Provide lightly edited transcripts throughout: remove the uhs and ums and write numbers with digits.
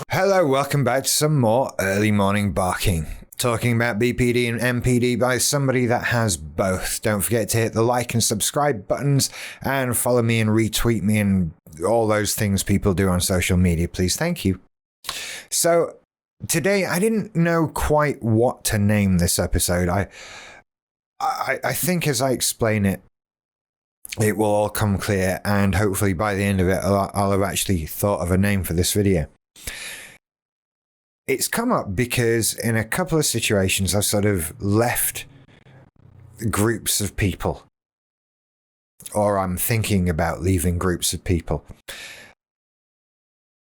Hello, welcome back to some more early morning barking. Talking about BPD and NPD by somebody that has both. Don't forget to hit the like and subscribe buttons and follow me and retweet me and all those things people do on social media, please. Thank you. So today I didn't know quite what to name this episode. I think as I explain it, it will all come clear, and hopefully by the end of it, I'll have actually thought of a name for this video. It's come up because in a couple of situations, I've sort of left groups of people, or I'm thinking about leaving groups of people.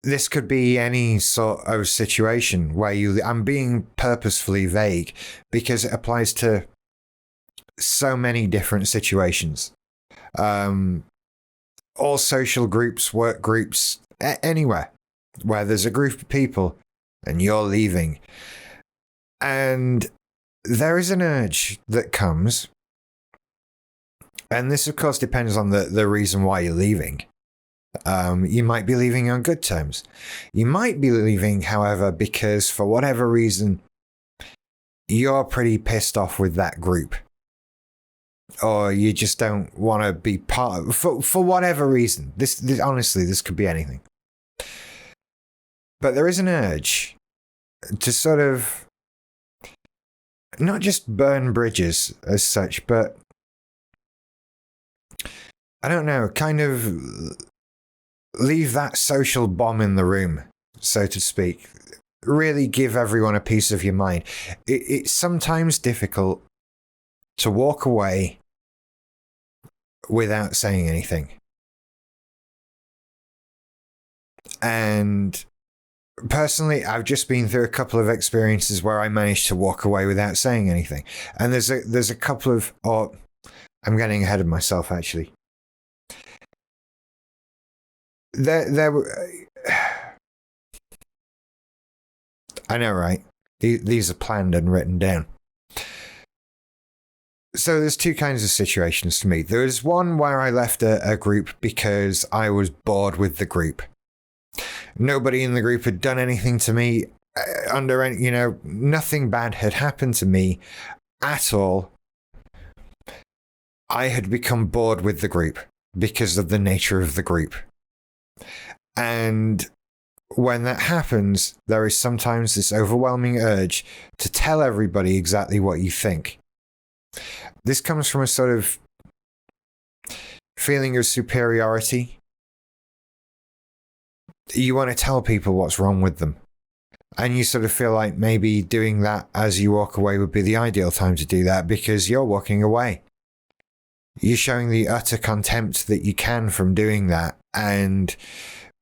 This could be any sort of situation where I'm being purposefully vague because it applies to so many different situations. All social groups, work groups, anywhere where there's a group of people and you're leaving. And there is an urge that comes. And this, of course, depends on the reason why you're leaving. You might be leaving on good terms. You might be leaving, however, because for whatever reason, you're pretty pissed off with that group. Or you just don't want to be part of, for whatever reason. This honestly, this could be anything. But there is an urge to sort of not just burn bridges as such, but I don't know, kind of leave that social bomb in the room, so to speak. Really give everyone a piece of your mind. It's sometimes difficult to walk away without saying anything. And personally, I've just been through a couple of experiences where I managed to walk away without saying anything. And there's a couple of, I'm getting ahead of myself actually. There were, I know, right? These are planned and written down. So there's two kinds of situations for me. There's one where I left a group because I was bored with the group. Nobody in the group had done anything to me nothing bad had happened to me at all. I had become bored with the group because of the nature of the group. And when that happens, there is sometimes this overwhelming urge to tell everybody exactly what you think. This comes from a sort of feeling of superiority. You want to tell people what's wrong with them. And you sort of feel like maybe doing that as you walk away would be the ideal time to do that because you're walking away. You're showing the utter contempt that you can from doing that and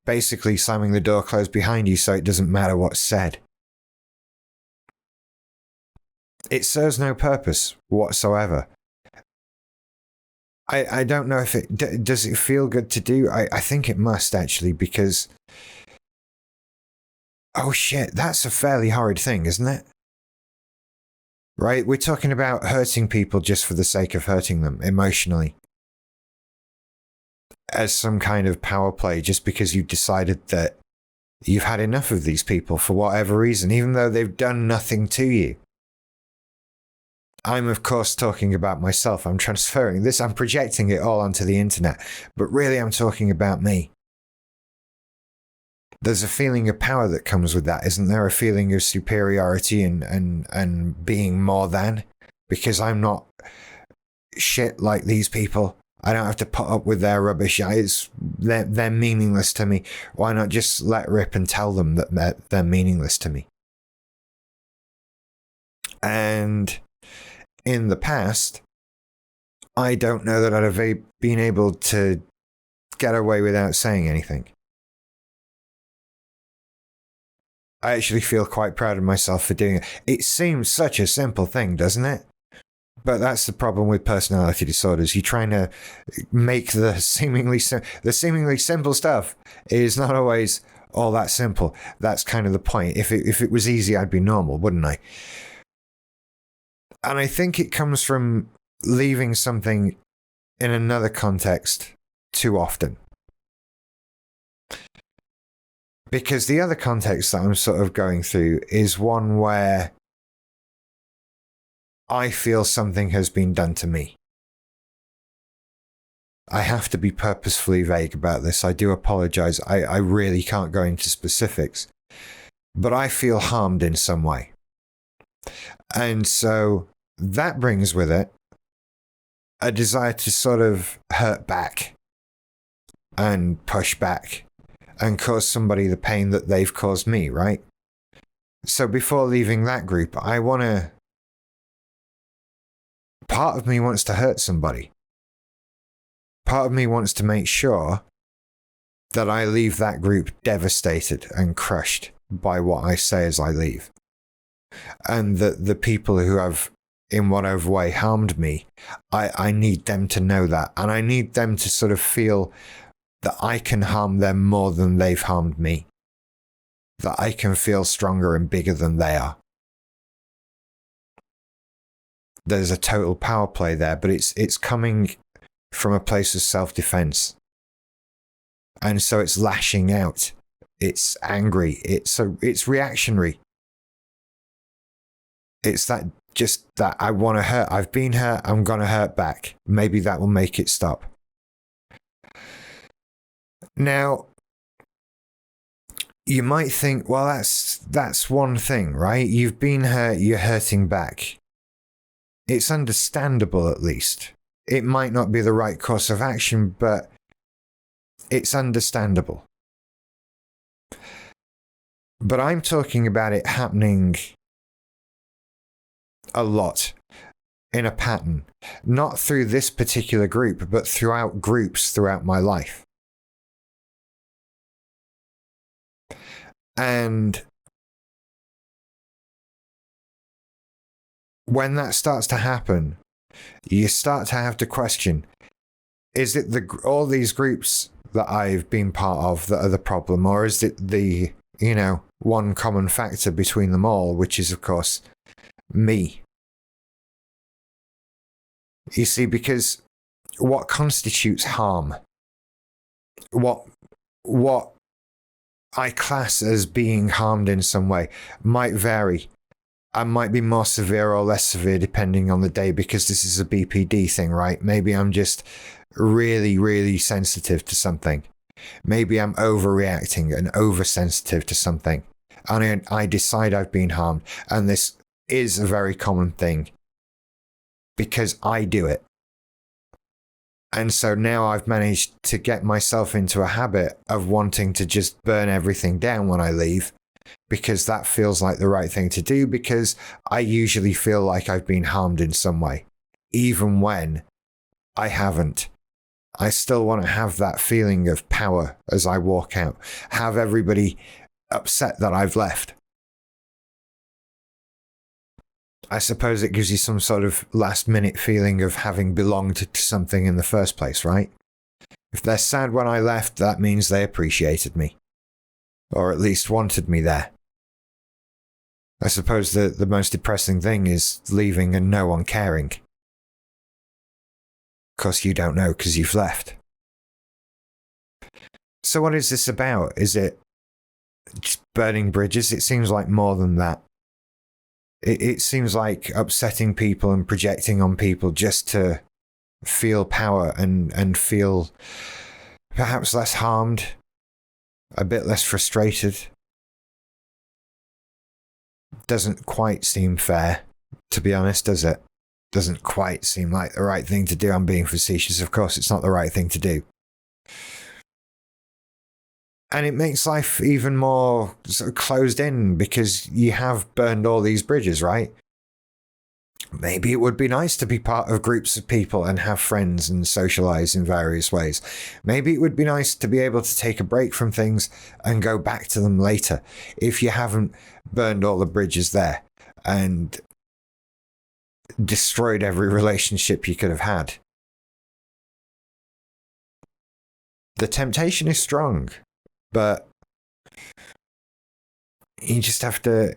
basically slamming the door closed behind you so it doesn't matter what's said. It serves no purpose whatsoever. I don't know if it... does it feel good to do? I think it must, actually, because... Oh shit, that's a fairly horrid thing, isn't it? Right? We're talking about hurting people just for the sake of hurting them emotionally. As some kind of power play, just because you've decided that you've had enough of these people for whatever reason, even though they've done nothing to you. I'm, of course, talking about myself. I'm transferring this. I'm projecting it all onto the internet. But really, I'm talking about me. There's a feeling of power that comes with that, isn't there? A feeling of superiority and being more than. Because I'm not shit like these people. I don't have to put up with their rubbish. They're meaningless to me. Why not just let rip and tell them that they're meaningless to me? And... in the past, I don't know that I'd have been able to get away without saying anything. I actually feel quite proud of myself for doing it. It seems such a simple thing, doesn't it? But that's the problem with personality disorders. You're trying to make the seemingly simple stuff is not always all that simple. That's kind of the point. If it was easy, I'd be normal, wouldn't I? And I think it comes from leaving something in another context too often. Because the other context that I'm sort of going through is one where I feel something has been done to me. I have to be purposefully vague about this. I do apologize. I really can't go into specifics. But I feel harmed in some way. And so that brings with it a desire to sort of hurt back and push back and cause somebody the pain that they've caused me, right? So before leaving that group, part of me wants to hurt somebody. Part of me wants to make sure that I leave that group devastated and crushed by what I say as I leave. And that the people who have, in whatever way, harmed me, I need them to know that. And I need them to sort of feel that I can harm them more than they've harmed me. That I can feel stronger and bigger than they are. There's a total power play there, but it's coming from a place of self-defense. And so it's lashing out. It's angry. It's reactionary. It's that I want to hurt. I've been hurt. I'm going to hurt back. Maybe that will make it stop. Now, you might think, well, that's one thing, right? You've been hurt. You're hurting back. It's understandable, at least. It might not be the right course of action, but it's understandable. But I'm talking about it happening a lot in a pattern, not through this particular group, but throughout groups throughout my life. And when that starts to happen, you start to have to question, is it all these groups that I've been part of that are the problem, or is it the, one common factor between them all, which is, of course, me? You see, because what constitutes harm, what I class as being harmed in some way, might vary. I might be more severe or less severe depending on the day, because this is a BPD thing, right? Maybe I'm just really, really sensitive to something. Maybe I'm overreacting and oversensitive to something. And I decide I've been harmed. And this is a very common thing because I do it. And so now I've managed to get myself into a habit of wanting to just burn everything down when I leave, because that feels like the right thing to do, because I usually feel like I've been harmed in some way, even when I haven't. I still want to have that feeling of power as I walk out, have everybody upset that I've left. I suppose it gives you some sort of last minute feeling of having belonged to something in the first place, right? If they're sad when I left, that means they appreciated me, or at least wanted me there. I suppose the most depressing thing is leaving and no one caring. Of course, you don't know because you've left. So what is this about? Is it just burning bridges? It seems like more than that. It seems like upsetting people and projecting on people just to feel power and feel perhaps less harmed, a bit less frustrated. Doesn't quite seem fair, to be honest, does it? Doesn't quite seem like the right thing to do. I'm being facetious. Of course, it's not the right thing to do. And it makes life even more sort of closed in because you have burned all these bridges, right? Maybe it would be nice to be part of groups of people and have friends and socialize in various ways. Maybe it would be nice to be able to take a break from things and go back to them later if you haven't burned all the bridges there and destroyed every relationship you could have had. The temptation is strong, but you just have to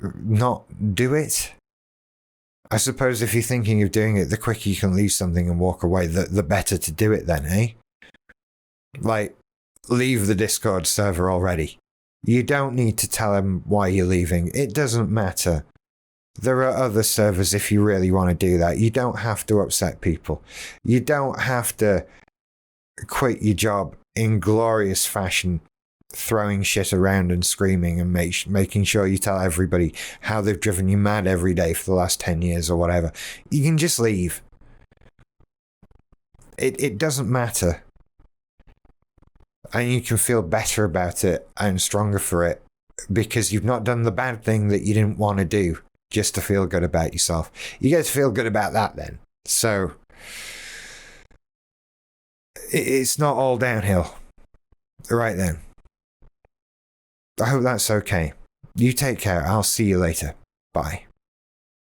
not do it. I suppose if you're thinking of doing it, the quicker you can leave something and walk away, the better to do it then, eh? Like, leave the Discord server already. You don't need to tell them why you're leaving. It doesn't matter. There are other servers if you really want to do that. You don't have to upset people. You don't have to quit your job in glorious fashion, throwing shit around and screaming and making sure you tell everybody how they've driven you mad every day for the last 10 years or whatever. You can just leave. It doesn't matter. And you can feel better about it and stronger for it because you've not done the bad thing that you didn't want to do just to feel good about yourself. You get to feel good about that then. So it's not all downhill. Right then. I hope that's okay. You take care. I'll see you later. Bye.